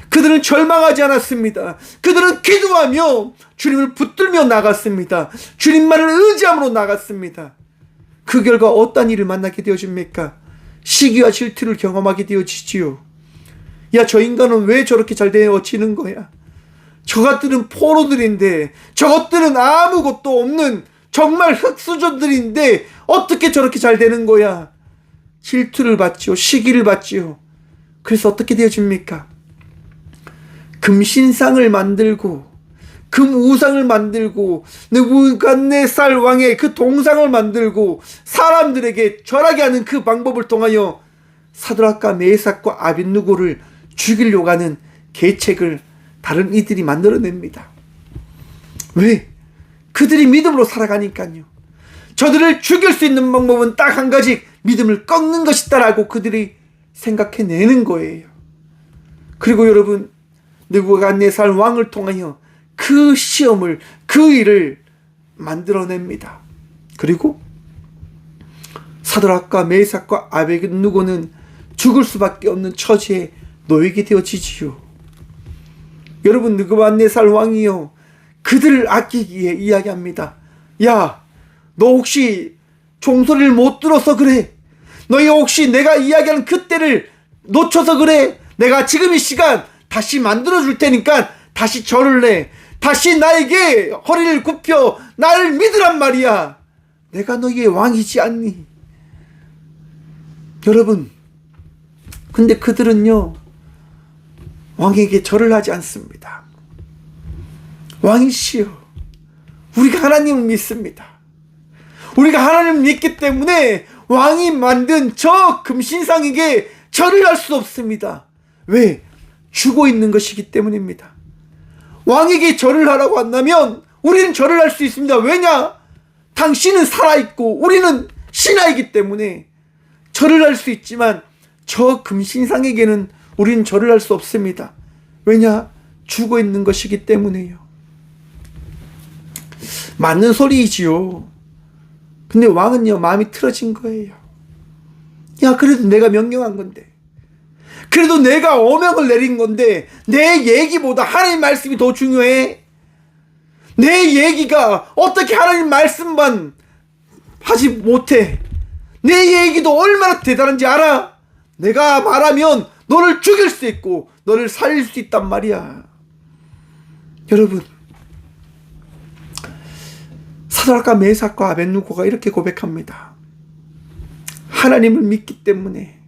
그들은 절망하지 않았습니다. 그들은 기도하며 주님을 붙들며 나갔습니다. 주님만을 의지함으로 나갔습니다. 그 결과 어떤 일을 만나게 되어집니까? 시기와 질투를 경험하게 되어지지요. 야, 저 인간은 왜 저렇게 잘 되어지는 거야? 저것들은 포로들인데, 저것들은 아무것도 없는 정말 흙수저들인데 어떻게 저렇게 잘 되는 거야? 질투를 받지요. 시기를 받지요. 그래서 어떻게 되어집니까? 금신상을 만들고 금우상을 만들고 느부갓네살 왕의 그 동상을 만들고 사람들에게 절하게 하는 그 방법을 통하여 사드락과 메삭과 아벳느고를 죽이려고 하는 계책을 다른 이들이 만들어냅니다. 왜? 그들이 믿음으로 살아가니까요. 저들을 죽일 수 있는 방법은 딱 한 가지, 믿음을 꺾는 것이다라고 그들이 생각해내는 거예요. 그리고 여러분, 느부갓네살 왕을 통하여 그 시험을, 그 일을 만들어냅니다. 그리고 사드락과 메삭과 아벳느고는 죽을 수밖에 없는 처지에 놓이게 되어지지요. 여러분, 느부갓네살 왕이요, 그들을 아끼기에 이야기합니다. 야, 너 혹시 종소리를 못 들어서 그래? 너희 혹시 내가 이야기하는 그때를 놓쳐서 그래? 내가 지금 이 시간 다시 만들어줄 테니까 다시 절을 해. 다시 나에게 허리를 굽혀 나를 믿으란 말이야. 내가 너희의 왕이지 않니? 여러분, 근데 그들은요, 왕에게 절을 하지 않습니다. 왕이시여, 우리가 하나님을 믿습니다. 우리가 하나님을 믿기 때문에 왕이 만든 저 금신상에게 절을 할 수 없습니다. 왜? 죽어 있는 것이기 때문입니다. 왕에게 절을 하라고 한다면 우리는 절을 할 수 있습니다. 왜냐? 당신은 살아있고 우리는 신하이기 때문에 절을 할 수 있지만 저 금신상에게는 우리는 절을 할 수 없습니다. 왜냐? 죽어 있는 것이기 때문에요. 맞는 소리이지요. 근데 왕은요, 마음이 틀어진 거예요. 야, 그래도 내가 명령한 건데, 그래도 내가 어명을 내린 건데 내 얘기보다 하나님 말씀이 더 중요해? 내 얘기가 어떻게 하나님 말씀만 하지 못해? 내 얘기도 얼마나 대단한지 알아? 내가 말하면 너를 죽일 수 있고 너를 살릴 수 있단 말이야. 여러분, 사드락과 메삭과 아벳누고가 이렇게 고백합니다. 하나님을 믿기 때문에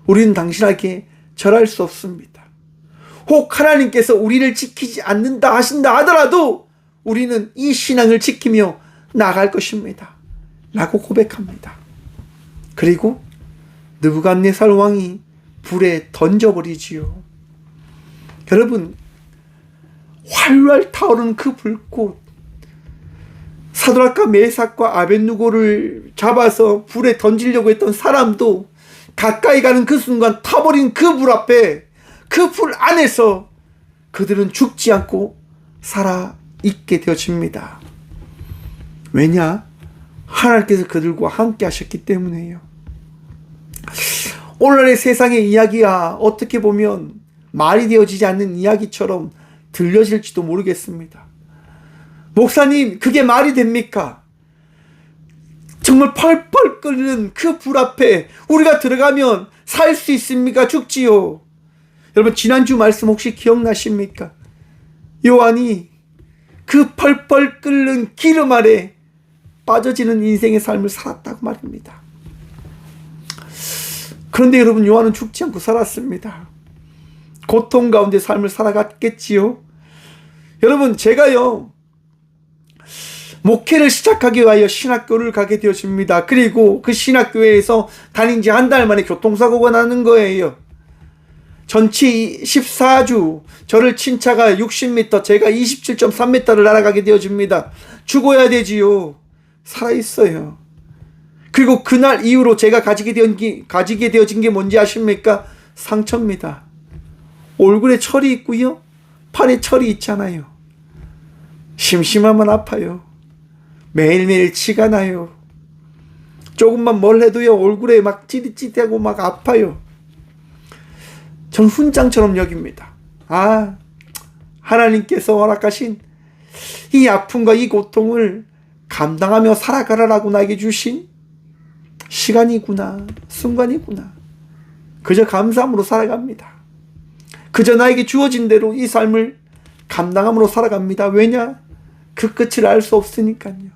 우리는 당신에게 절할 수 없습니다. 혹 하나님께서 우리를 지키지 않는다 하신다 하더라도 우리는 이 신앙을 지키며 나갈 것입니다. 라고 고백합니다. 그리고 느부갓네살 왕이 불에 던져버리지요. 여러분, 활활 타오르는 그 불꽃, 사드락과 메삭과 아벳누고를 잡아서 불에 던지려고 했던 사람도 가까이 가는 그 순간 타버린 그 불 앞에, 그 불 안에서 그들은 죽지 않고 살아있게 되어집니다. 왜냐? 하나님께서 그들과 함께 하셨기 때문에요. 오늘날의 세상의 이야기야 어떻게 보면 말이 되어지지 않는 이야기처럼 들려질지도 모르겠습니다. 목사님, 그게 말이 됩니까? 정말 펄펄 끓는 그 불 앞에 우리가 들어가면 살 수 있습니까? 죽지요. 여러분, 지난주 말씀 혹시 기억나십니까? 요한이 그 펄펄 끓는 기름 아래 빠져지는 인생의 삶을 살았다고 말입니다. 그런데 여러분, 요한은 죽지 않고 살았습니다. 고통 가운데 삶을 살아갔겠지요. 여러분, 제가요, 목회를 시작하기 위하여 신학교를 가게 되어집니다. 그리고 그 신학교에서 다닌 지 한 달 만에 교통사고가 나는 거예요. 전치 14주, 저를 친 차가 60m, 제가 27.3m를 날아가게 되어집니다. 죽어야 되지요. 살아있어요. 그리고 그날 이후로 제가 가지게 되어진 게 뭔지 아십니까? 상처입니다. 얼굴에 철이 있고요, 팔에 철이 있잖아요. 심심하면 아파요. 매일매일 치가 나요. 조금만 뭘 해도요, 얼굴에 막 찌릿찌릿하고 막 아파요. 전 훈장처럼 여깁니다. 아, 하나님께서 허락하신 이 아픔과 이 고통을 감당하며 살아가라라고 나에게 주신 시간이구나, 순간이구나. 그저 감사함으로 살아갑니다. 그저 나에게 주어진 대로 이 삶을 감당함으로 살아갑니다. 왜냐? 그 끝을 알 수 없으니까요.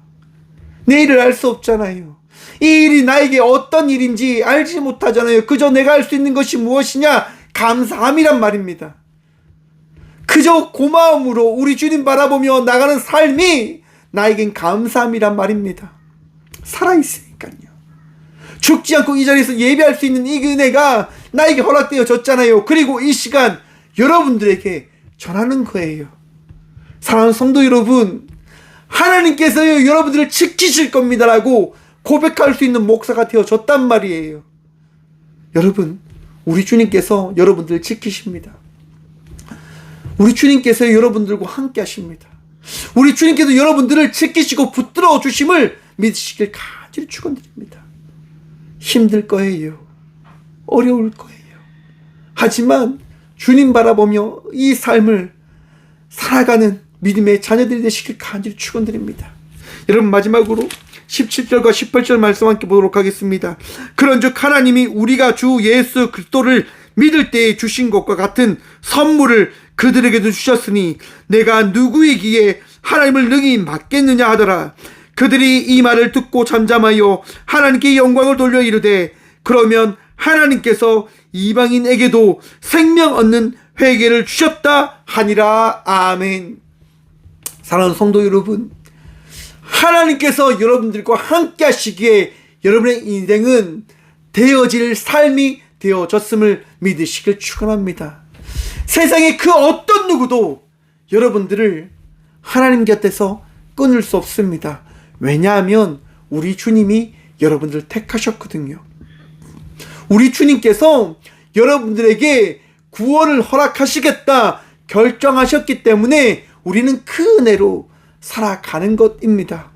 내일을 알 수 없잖아요. 이 일이 나에게 어떤 일인지 알지 못하잖아요. 그저 내가 할 수 있는 것이 무엇이냐? 감사함이란 말입니다. 그저 고마움으로 우리 주님 바라보며 나가는 삶이 나에겐 감사함이란 말입니다. 살아있으니까요. 죽지 않고 이 자리에서 예배할 수 있는 이 은혜가 나에게 허락되어졌잖아요. 그리고 이 시간 여러분들에게 전하는 거예요. 사랑하는 성도 여러분, 하나님께서요, 여러분들을 지키실 겁니다라고 고백할 수 있는 목사가 되어졌단 말이에요. 여러분, 우리 주님께서 여러분들을 지키십니다. 우리 주님께서 여러분들과 함께 하십니다. 우리 주님께서 여러분들을 지키시고 붙들어 주심을 믿으시길 간절히 축원드립니다. 힘들 거예요. 어려울 거예요. 하지만 주님 바라보며 이 삶을 살아가는 믿음의 자녀들이 되시길 간절히 축원드립니다. 여러분, 마지막으로 17절과 18절 말씀 함께 보도록 하겠습니다. 그런즉 하나님이 우리가 주 예수 그리스도를 믿을 때에 주신 것과 같은 선물을 그들에게도 주셨으니 내가 누구이기에 하나님을 능히 맡겠느냐 하더라. 그들이 이 말을 듣고 잠잠하여 하나님께 영광을 돌려 이르되 그러면 하나님께서 이방인에게도 생명 얻는 회개를 주셨다 하니라. 아멘. 사랑하는 성도 여러분, 하나님께서 여러분들과 함께 하시기에 여러분의 인생은 되어질 삶이 되어졌음을 믿으시길 축원합니다. 세상의 그 어떤 누구도 여러분들을 하나님 곁에서 끊을 수 없습니다. 왜냐하면 우리 주님이 여러분들을 택하셨거든요. 우리 주님께서 여러분들에게 구원을 허락하시겠다 결정하셨기 때문에 우리는 그 은혜로 살아가는 것입니다.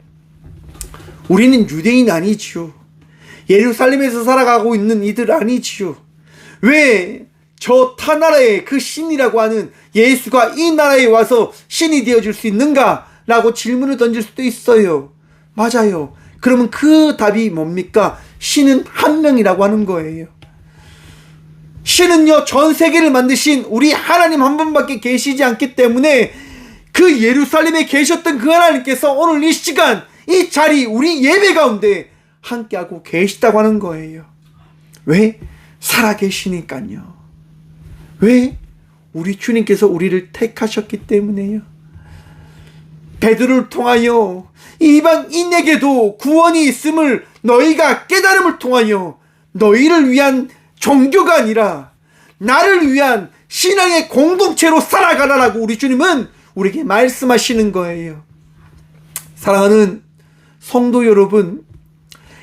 우리는 유대인 아니지요. 예루살렘에서 살아가고 있는 이들 아니지요. 왜 저 타 나라의 그 신이라고 하는 예수가 이 나라에 와서 신이 되어줄 수 있는가? 라고 질문을 던질 수도 있어요. 맞아요. 그러면 그 답이 뭡니까? 신은 한 명이라고 하는 거예요. 신은요, 전 세계를 만드신 우리 하나님 한 분밖에 계시지 않기 때문에 그 예루살렘에 계셨던 그 하나님께서 오늘 이 시간, 이 자리, 우리 예배 가운데 함께하고 계시다고 하는 거예요. 왜? 살아계시니까요. 왜? 우리 주님께서 우리를 택하셨기 때문에요. 베드로를 통하여 이방인에게도 구원이 있음을 너희가 깨달음을 통하여 너희를 위한 종교가 아니라 나를 위한 신앙의 공동체로 살아가라라고 우리 주님은 우리에게 말씀하시는 거예요. 사랑하는 성도 여러분,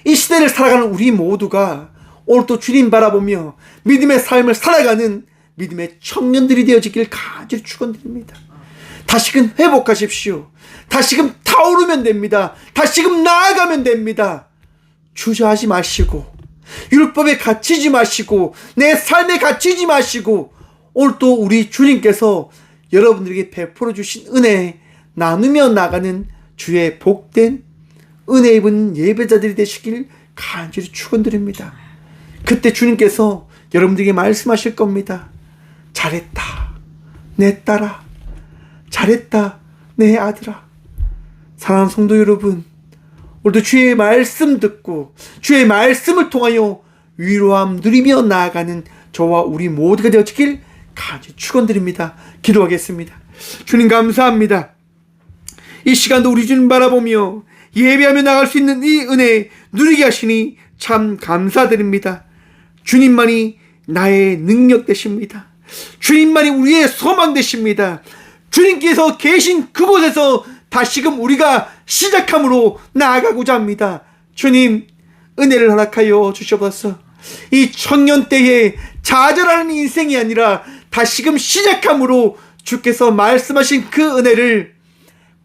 이 시대를 살아가는 우리 모두가 오늘 또 주님 바라보며 믿음의 삶을 살아가는 믿음의 청년들이 되어지길 간절히 축원드립니다. 다시금 회복하십시오. 다시금 타오르면 됩니다. 다시금 나아가면 됩니다. 주저하지 마시고 율법에 갇히지 마시고 내 삶에 갇히지 마시고 오늘 또 우리 주님께서 여러분들에게 베풀어 주신 은혜 나누며 나가는 주의 복된 은혜 입은 예배자들이 되시길 간절히 축원드립니다. 그때 주님께서 여러분들에게 말씀하실 겁니다. 잘했다 내 딸아, 잘했다 내 아들아. 사랑하는 성도 여러분, 오늘도 주의 말씀 듣고 주의 말씀을 통하여 위로함 누리며 나아가는 저와 우리 모두가 되어지길 간절히 축원드립니다. 기도하겠습니다. 주님 감사합니다. 이 시간도 우리 주님 바라보며 예배하며 나갈 수 있는 이 은혜 누리게 하시니 참 감사드립니다. 주님만이 나의 능력 되십니다. 주님만이 우리의 소망 되십니다. 주님께서 계신 그곳에서 다시금 우리가 시작함으로 나아가고자 합니다. 주님, 은혜를 허락하여 주셔서 이 청년 때에 좌절하는 인생이 아니라 다시금 시작함으로 주께서 말씀하신 그 은혜를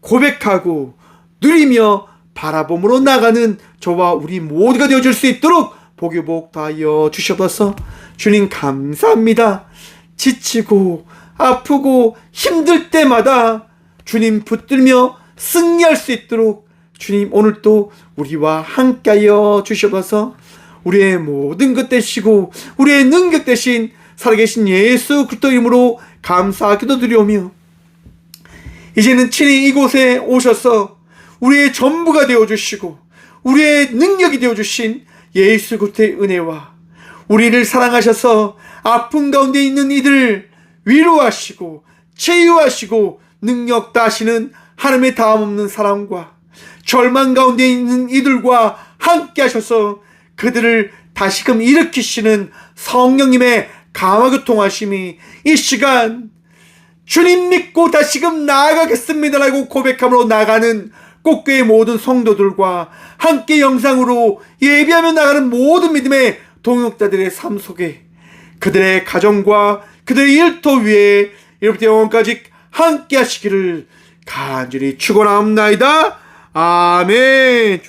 고백하고 누리며 바라봄으로 나가는 저와 우리 모두가 되어줄 수 있도록 복이 복하여 주셔서 주님 감사합니다. 지치고 아프고 힘들 때마다 주님 붙들며 승리할 수 있도록 주님 오늘도 우리와 함께하여 주셔서 우리의 모든 것 되시고 우리의 능력 되신 살아계신 예수 그리스도 이름으로 감사 기도드리오며 이제는 친히 이곳에 오셔서 우리의 전부가 되어주시고 우리의 능력이 되어주신 예수 그리스도의 은혜와 우리를 사랑하셔서 아픔 가운데 있는 이들을 위로하시고 치유하시고 능력 다하시는 하나님의 다함없는 사랑과 절망 가운데 있는 이들과 함께 하셔서 그들을 다시금 일으키시는 성령님의 감화교통하심이 이 시간 주님 믿고 다시금 나아가겠습니다라고 고백함으로 나가는 꽃교회 모든 성도들과 함께 영상으로 예배하며 나가는 모든 믿음의 동역자들의 삶 속에 그들의 가정과 그들의 일터 위에 이로부터 영원까지 함께 하시기를 간절히 축원하옵나이다. 아멘.